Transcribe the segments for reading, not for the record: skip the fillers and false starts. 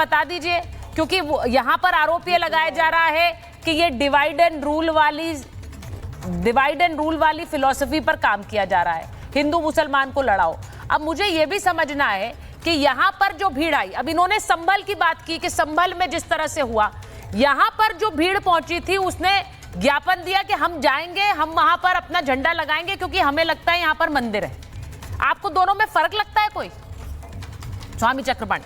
बता दीजिए, क्योंकि यहाँ पर आरोप ये लगाया जा रहा है कि ये डिवाइड एंड रूल वाली फिलॉसफी पर काम किया जा रहा है, हिंदू मुसलमान को लड़ाओ। अब मुझे ये भी समझना है कि यहाँ पर जो भीड़ आई, अब इन्होंने संभल की बात की कि संभल में जिस तरह से हुआ, यहाँ पर जो भीड़ पहुंची थी उसने ज्ञापन दिया कि हम जाएंगे, हम वहां पर अपना झंडा लगाएंगे क्योंकि हमें लगता है यहाँ पर मंदिर है। आपको दोनों में फर्क लगता है कोई? स्वामी चक्रपाणी।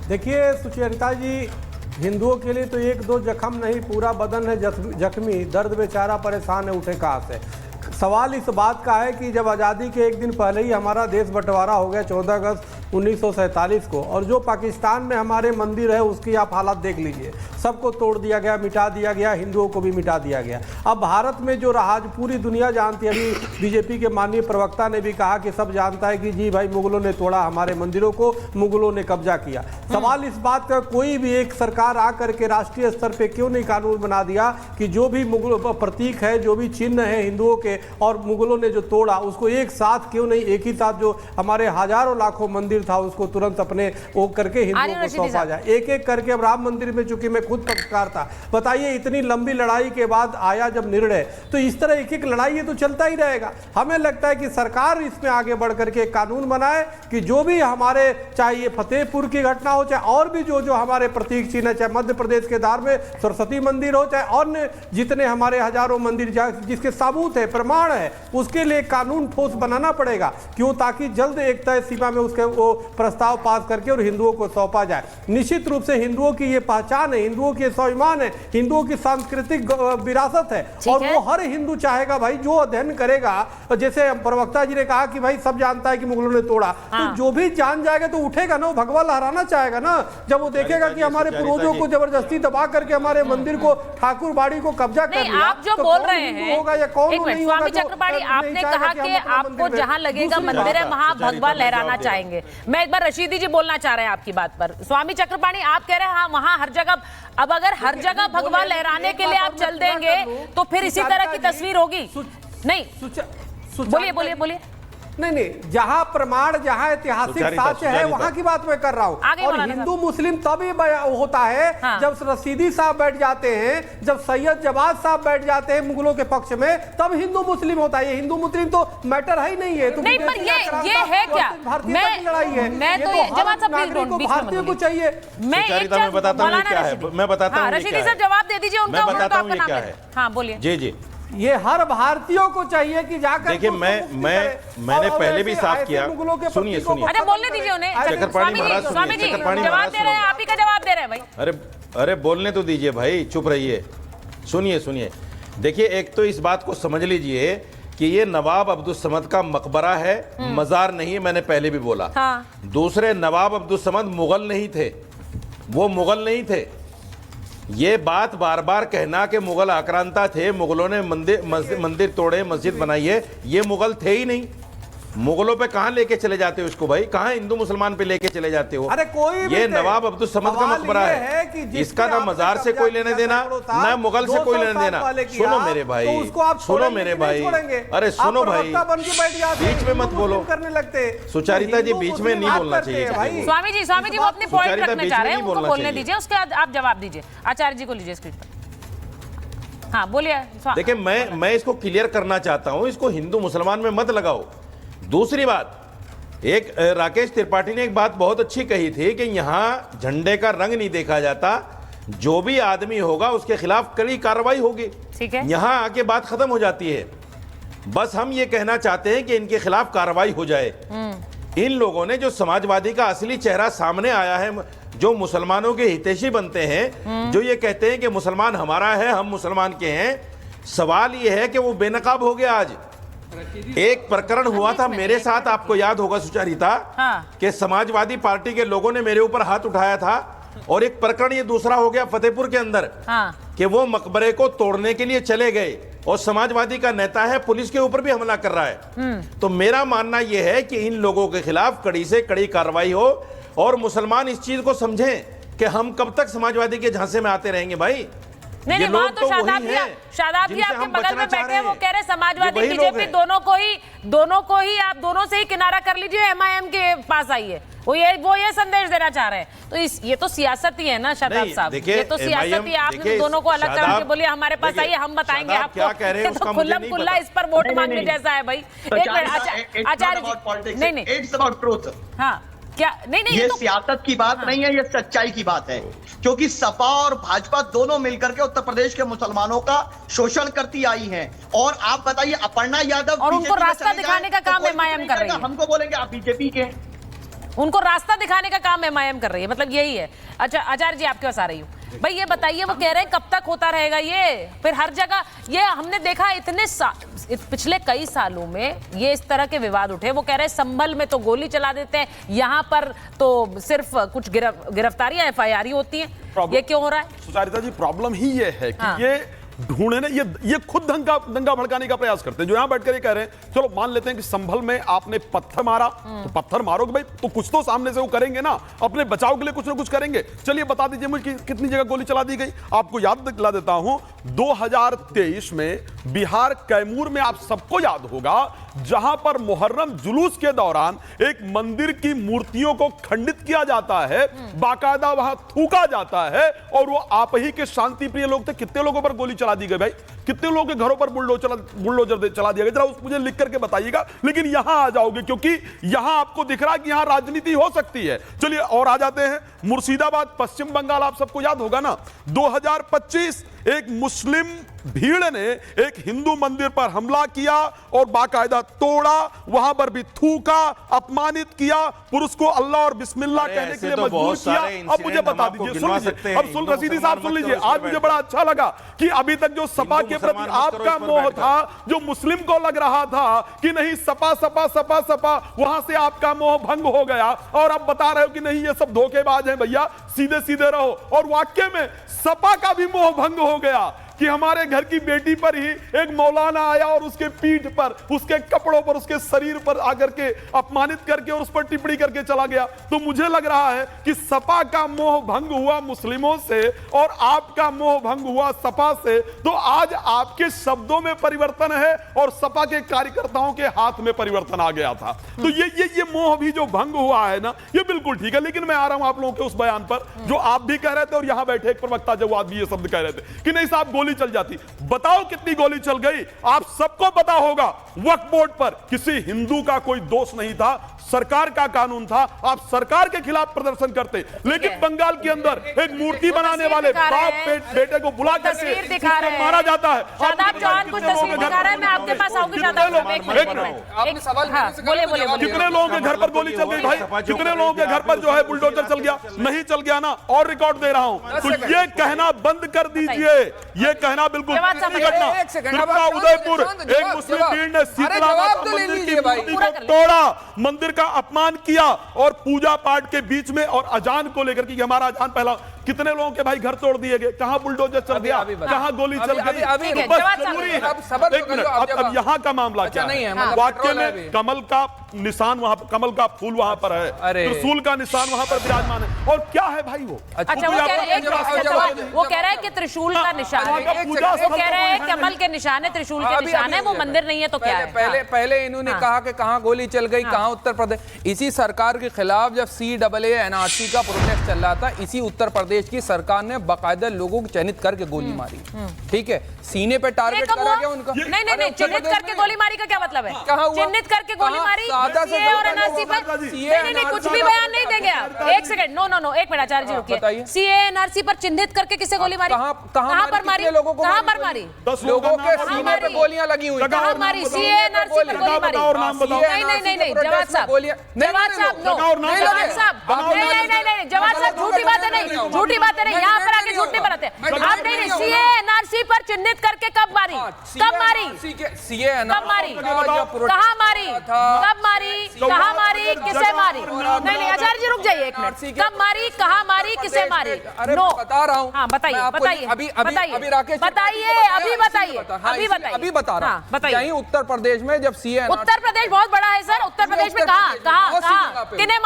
देखिए सुचरिता जी, हिंदुओं के लिए तो एक दो जख्म नहीं, पूरा बदन है जख्मी, दर्द बेचारा परेशान है, उठे कहाँ से। सवाल इस बात का है कि जब आज़ादी के एक दिन पहले ही हमारा देश बंटवारा हो गया 14 अगस्त 1947 को, और जो पाकिस्तान में हमारे मंदिर है उसकी आप हालत देख लीजिए, सबको तोड़ दिया गया, मिटा दिया गया, हिंदुओं को भी मिटा दिया गया। अब भारत में जो रहा, पूरी दुनिया जानती है, अभी बीजेपी के माननीय प्रवक्ता ने भी कहा कि सब जानता है कि जी भाई मुगलों ने तोड़ा हमारे मंदिरों को, मुगलों ने कब्जा किया। सवाल इस बात का, कोई भी एक सरकार आकर के राष्ट्रीय स्तर पर क्यों नहीं कानून बना दिया कि जो भी मुगलों प्रतीक है, जो भी चिन्ह है हिंदुओं के और मुगलों ने जो तोड़ा, उसको एक साथ क्यों नहीं, एक ही साथ जो हमारे हजारों लाखों मंदिर था उसको तुरंत अपने वो करके हिंदुओं को सौंपा जाए, एक एक करके। अब राम मंदिर में, चूंकि मैं खुद पत्रकार था, बताइए इतनी लंबी लड़ाई के बाद आया जब निर्णय, तो इस तरह एक एक लड़ाई ये तो चलता ही रहेगा। हमें लगता है कि सरकार इसमें आगे बढ़ करके एक कानून बनाए कि जो भी हमारे, चाहे ये फतेहपुर की घटना हो, चाहे और भी जो जो हमारे प्रतीक चिन्ह है, चाहे मध्य प्रदेश के धार में सरस्वती मंदिर हो, चाहे अन्य जितने हमारे हजारों मंदिर जिसके सबूत है, प्रमाण है, उसके लिए कानून ठोस बनाना पड़ेगा। क्यों? ताकि जल्द एक तय सीमा में उसके वो प्रस्ताव पास करके और हिंदुओं को सौंपा जाए। निश्चित रूप से हिंदुओं की ये पहचान है, हिंदुओं की स्वाभिमान है, हिंदुओं की सांस्कृतिक विरासत है, और वो हर हिंदू चाहेगा भाई जो अध्ययन करेगा, जैसे प्रवक्ता जी ने कहा कि भाई सब जानता है कि मुगलों ने तोड़ा, तो जो भी जान जाएगा तो उठेगा ना, वो भगवा लहराना चाहेगा ना, जब वो देखेगा कि हमारे पूर्वजों को जबरदस्ती दबा करके हमारे मंदिर को, ठाकुर बाड़ी को कब्जा कर लिया। आप जो बोल रहे हैं होगा या कौन नहीं होगा? स्वामी चक्रपाणी, आपने कहा कि आपको जहां लगेगा मंदिर है वहां भगवा लहराना चाहेंगे। मैं एक बार रशीदी जी बोलना चाह रहे हैं आपकी बात पर। स्वामी चक्रपाणी, आप कह रहे हैं हाँ वहां हर जगह, अब अगर हर जगह भगवा लहराने के लिए आप चल देंगे तो फिर इसी तरह की तस्वीर होगी। नहीं, बोलिए बोलिए बोलिए। नहीं, जहां प्रमाण, जहां ऐतिहासिक साक्ष्य है वहां की बात मैं कर रहा हूं। और हिंदू मुस्लिम तभी होता है जब रशीदी साहब बैठ जाते हैं, जब सैयद जवाद साहब बैठ जाते हैं मुगलों के पक्ष में, तब हिंदू मुस्लिम होता है। ये हिंदू मुस्लिम तो मैटर है ही नहीं है। नहीं, पर ये है क्या? भारतीय लड़ाई है, मैं तो जवाब सब भारतीयों को चाहिए। मैं बताता हूँ क्या है, मैं बताता हूँ। रशीदी साहब जवाब दे दीजिए, उनका नाम है। हाँ बोलिए। जी जी, ये हर भारतीयों को चाहिए कि जाकर, देखिए मैंने पहले भी साफ किया, सुनिए अरे बोलने दीजिए उन्हें। स्वामी जी जवाब दे रहे हैं, आप ही का जवाब दे रहे हैं भाई। अरे बोलने तो दीजिए भाई, चुप रहिए, सुनिए। देखिए, एक तो इस बात को समझ लीजिए कि ये नवाब अब्दुल समद का मकबरा है, मजार नहीं है, मैंने पहले भी बोला। दूसरे, नवाब अब्दुल समद मुगल नहीं थे, वो मुगल नहीं थे। ये बात बार बार कहना कि मुगल आक्रांता थे, मुगलों ने मंदिर तोड़े, मस्जिद बनाई है, ये मुगल थे ही नहीं। मुगलों पे कहां लेके चले जाते हो इसको भाई? कहां हिंदू मुसलमान पे लेके चले जाते हो? अरे कोई ये नवाब अब्दुल समद का मकबरा है, इसका ना मजार से कोई लेने देना, ना मुगल से कोई लेने देना। सुनो मेरे भाई, सुनो मेरे भाई, अरे सुनो भाई, बीच में मत बोलो, करने लगते। सुचारिता जी बीच में नहीं बोलना चाहिए। स्वामी जी वो अपने पॉइंट रखना चाह रहे हैं, उनको बोलने दीजिए, उसके बाद आप जवाब दीजिए। आचार्य जी को लीजिए स्क्रीन पर। हाँ बोलिए। देखिए, मैं इसको क्लियर करना चाहता हूँ, इसको हिंदू मुसलमान में मत लगाओ। दूसरी बात, एक राकेश त्रिपाठी ने एक बात बहुत अच्छी कही थी कि यहाँ झंडे का रंग नहीं देखा जाता, जो भी आदमी होगा उसके खिलाफ कड़ी कार्रवाई होगी। ठीक है, यहाँ आके बात खत्म हो जाती है। बस हम ये कहना चाहते हैं कि इनके खिलाफ कार्रवाई हो जाए। इन लोगों ने, जो समाजवादी का असली चेहरा सामने आया है, जो मुसलमानों के हितैषी बनते हैं, जो ये कहते हैं कि मुसलमान हमारा है, हम मुसलमान के हैं, सवाल ये है कि वो बेनकाब हो गया। आज एक प्रकरण हुआ था मेरे साथ, आपको याद होगा सुचारिता, कि समाजवादी पार्टी के लोगों ने मेरे ऊपर हाथ उठाया था, और एक प्रकरण ये दूसरा हो गया फतेहपुर के अंदर, कि वो मकबरे को तोड़ने के लिए चले गए और समाजवादी का नेता है, पुलिस के ऊपर भी हमला कर रहा है। तो मेरा मानना यह है कि इन लोगों के खिलाफ कड़ी से कड़ी कार्रवाई हो, और मुसलमान इस चीज को समझें कि हम कब तक समाजवादी के झांसे में आते रहेंगे भाई। नहीं, वहां तो शादाब जी आपके बगल में बैठे हैं, वो कह रहे समाजवादी बीजेपी दोनों को ही आप दोनों से ही किनारा कर लीजिए, MIM के पास आइए। वो ये संदेश देना चाह रहे हैं। तो ये तो सियासत ही है ना शादाब नहीं, साहब, देखिए, ये तो सियासत ही है। आपने देखिए, दोनों को अलग कर शादाब, के बोलिए हमारे पास देखिए, आइए हम बताएंगे शादाब आपको। क्या कह रहे हैं ये उसका तो मुझे खुल्लम नहीं खुल्ला पता। इस पर वोट नहीं, मांगने नहीं, जैसा है भाई। तो एक क्या minute, it's not Acharya about ji, politics, नहीं नहीं, it's about truth। हाँ क्या, नहीं नहीं, ये तो सियासत की बात नहीं है, ये सच्चाई की बात है। क्योंकि सपा और भाजपा दोनों मिलकर के उत्तर प्रदेश के मुसलमानों का शोषण करती आई हैं। और आप बताइए, अपर्णा यादव और उनको BJP में रास्ता चली दिखाने जाए का काम तो कोई एमआईएम नहीं कर रही करेगा, है। हमको बोलेंगे आप बीजेपी के हैं। उनको रास्ता दिखाने का काम एमआईएम कर रही है, मतलब यही है। अच्छा आचार्य जी आपके पास आ रही हूँ। भाई ये बताइए, वो कह रहे हैं कब तक होता रहेगा ये, फिर हर जगह ये हमने देखा पिछले कई सालों में ये इस तरह के विवाद उठे। वो कह रहे हैं संभल में तो गोली चला देते हैं, यहाँ पर तो सिर्फ कुछ गिरफ्तारियां एफआईआर होती हैं। ये क्यों हो रहा है सुचारिता जी? प्रॉब्लम ही ये है कि हाँ। ये ढूंढने ये खुद दंगा भड़काने का प्रयास करते हैं। जो यहां बैठकर ये कह रहे हैं, चलो मान लेते हैं कि संभल में आपने पत्थर मारा, तो पत्थर मारोगे भाई तो कुछ तो सामने से वो करेंगे ना, अपने बचाव के लिए कुछ ना कुछ करेंगे। चलिए बता दीजिए मुझे कितनी जगह गोली चला दी गई। आपको याद दिला देता हूं, 2023 में बिहार कैमूर में आप सबको याद होगा, जहां पर मुहर्रम जुलूस के दौरान एक मंदिर की मूर्तियों को खंडित किया जाता है, बाकायदा वहां थूका जाता है, और वो आप ही के शांति प्रिय लोग थे। कितने लोगों पर गोली चला दी गई भाई? कितने लोगों के घरों पर बुलडोजर चला दिया गया? जरा मुझे लिख करके बताइएगा। लेकिन यहां आ जाओगे, क्योंकि यहां आपको दिख रहा है कि यहां राजनीति हो सकती है। चलिए और आ जाते हैं मुर्शिदाबाद, पश्चिम बंगाल। आप सबको याद होगा ना, 2025 एक मुस्लिम भीड़ ने एक हिंदू मंदिर पर हमला किया और बाकायदा तोड़ा, वहां पर भी थूका, अपमानित किया, पुरुष को अल्लाह और बिस्मिल्लाह कहने के लिए मजबूर किया। अब मुझे बता दीजिए, सुन लीजिए, अब सुन रशीदी साहब सुन लीजिए। आज मुझे बड़ा अच्छा लगा कि अभी तक जो सपा के प्रति आपका मोह था, जो मुस्लिम को लग रहा था कि नहीं सपा सपा सपा सपा, वहां से आपका मोह भंग हो गया और अब बता रहे हो कि नहीं ये सब धोखेबाज हैं भैया, सीधे सीधे रहो। और वाकई में सपा का भी मोह भंग हो गया कि हमारे घर की बेटी पर ही एक मौलाना आया और उसके पीठ पर, उसके कपड़ों पर, उसके शरीर पर आकर के अपमानित करके और उस पर टिप्पणी करके चला गया। तो मुझे लग रहा है कि सपा का मोह भंग हुआ मुस्लिमों से और आपका मोह भंग हुआ सपा से। तो आज आपके शब्दों में परिवर्तन है और सपा के कार्यकर्ताओं के हाथ में परिवर्तन आ गया था। तो ये मोह भी जो भंग हुआ है ना, ये बिल्कुल ठीक है। लेकिन मैं आ रहा हूं आप लोगों के उस बयान पर जो आप भी कह रहे थे और यहां बैठे एक प्रवक्ता जवाब भी ये शब्द कह रहे थे कि नहीं साहब गोली चल जाती। बताओ कितनी गोली चल गई? आप सबको पता होगा, वक्फ बोर्ड पर किसी हिंदू का कोई दोष नहीं था, सरकार का कानून था। आप सरकार के खिलाफ प्रदर्शन करते, लेकिन बंगाल के अंदर एक मूर्ति बनाने वाले बाप बेटे को बुला करके मारा जाता है। शादाब चौहान कुछ तस्वीर दिखा रहा है, मैं आपके पास आऊंगी शादाब। बोले कितने लोगों के घर पर गोली चल गई भाई? कितने लोगों के घर पर जो है बुलडोजर चल गया? नहीं चल गया ना, और रिकॉर्ड दे रहा हूं। तो ये कहना बंद कर दीजिए, ये कहना बिल्कुल घटना। उदयपुर एक मुस्लिम भीड़ ने शीतला माता मंदिर की मूर्ति को तोड़ा, मंदिर का अपमान किया और पूजा पाठ के बीच में और अजान को लेकर के हमारा अजान पहला, कितने लोगों के भाई घर तोड़ दिए गए, कहां बुलडोजर चल गया, कहां गोली चल गई। बस जरूरी है। एक मिनट, अब यहां का मामला क्या है? वाक्य में कमल का निशान, वहां कमल का फूल वहां पर है, त्रिशूल का निशान वहां पर विराजमान है, और क्या है भाई वो? अच्छा वो कह रहा है कि त्रिशूल का निशान है, वो कह रहे हैं कमल के निशान है, त्रिशूल के निशान है, वो मंदिर नहीं है तो क्या है? पहले इन्होंने कहा कि कहां गोली चल गई, कहां उत्तर प्रदेश। इसी सरकार के खिलाफ जब CAA NRC का प्रोटेस्ट चल रहा था, इसी उत्तर प्रदेश की सरकार ने बाकायदा लोगों को चिन्हित करके गोली मारी। ठीक है, सीने पे टारगेट करा गया उनका। नहीं, चिन्हित करके गोली मारी का क्या मतलब है? चिन्हित करके गोली मारी CAA और NRC पर? नहीं, कुछ भी बयान नहीं देंगे आप। एक सेकंड, नो, एक मिनट आचार्य जी रुकिए। CAA NRC पर चिन्हित करके किसे गोली मारी? कहां पर मारी? कहां पर मारी? लोगों के सीने पे गोलियां लगी हुई। कहां मारी? CAA NRC पर गोली मारी? नहीं, जवाब साहब, जवाब साहब, नहीं, जवाब साहब, झूठी बातें नहीं, यहाँ पर आके झूठ नहीं बनाते आप। नहीं, CAA NRC पर चिन्हित करके कब मारी? कब मारी? कब मारी? कहाँ मारी? कब मारी? कहाँ मारी? किसे मारी? नहीं, आचार्य जी रुक जाइए एक मिनट। कब मारी? कहाँ मारी? किसे मारी? नो, बता रहा हूँ। हाँ बताइए, अभी राकेश अभी बता रहा हूँ। यहीं उत्तर प्रदेश में जब CAA, उत्तर प्रदेश बहुत बड़ा है सर। उत्तर प्रदेश में कहाँ किन्हें